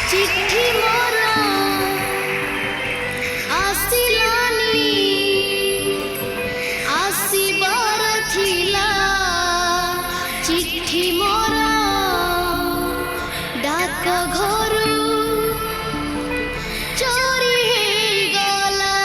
चिट्ठी मोरा आसिलानी आसिबार थिला चिट्ठी मोरा डाक घरू चोरी गला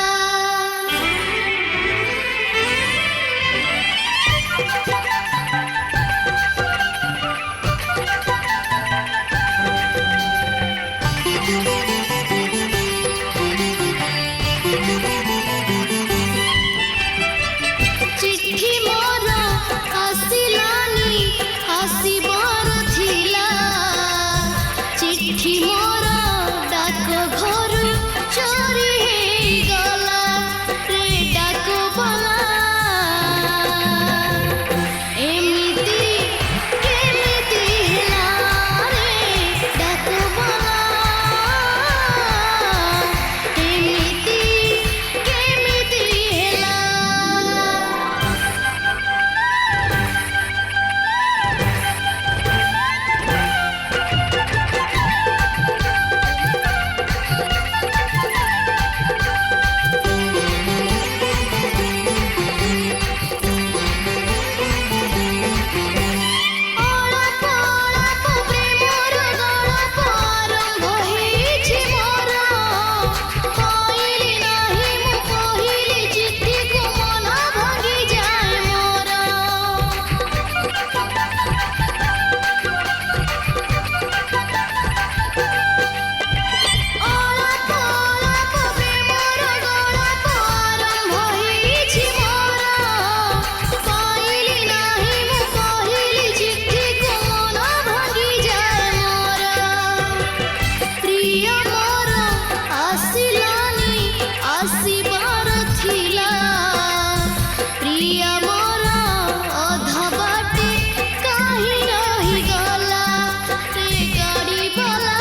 चिट्ठी मोरा आसिलानी आसिबार थिला चिट्ठी मोरा डाक घरू चोरी गला रे डाक बला एमिति केमिति ହେଲା रे डाक बला एमिति केमिति ହେଲା आसिबार थिला प्रिया मोरा अधा बाटे काहे रही गला रे गाड़ी वाला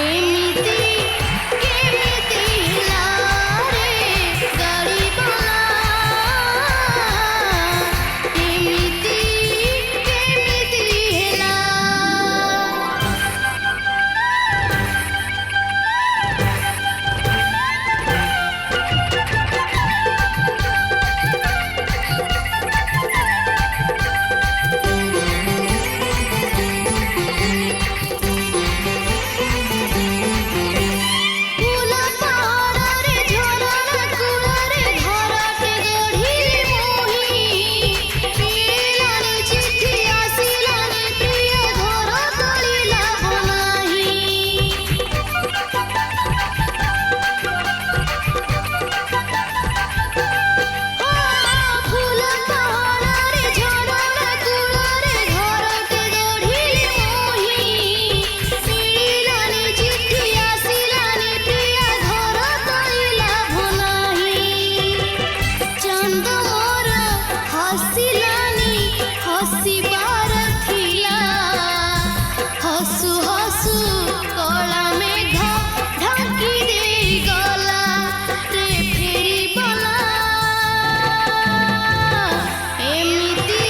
एमिति केमिति ହେଲା रे गाड़ी वाला एमिति केमिति ହେଲା हसिबार थिला हसु हसु कला मेघ ढाकी दे गला रे फेरी बला एमिति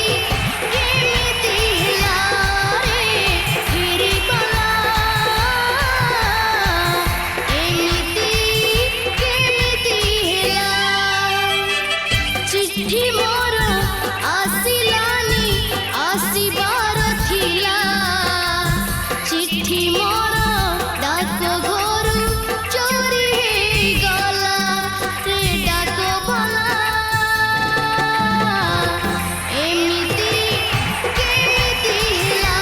केमिति ହେଲା रे फेरी बला एमिति केमिति ହେଲା चिट्ठी मोरा आसिलानी आसिबार थिला चिट्ठी मोरा डाक घरू चोरी गला रे डाक बला एमिति केमिति ହେଲା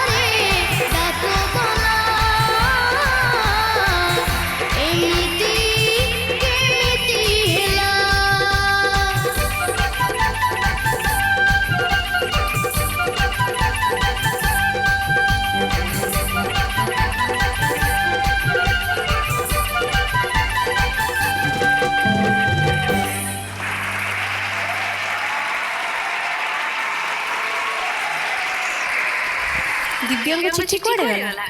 रे डाक बला एमिति केमिति ହେଲା दिव्यांग चिट्ठी कुआडे गला?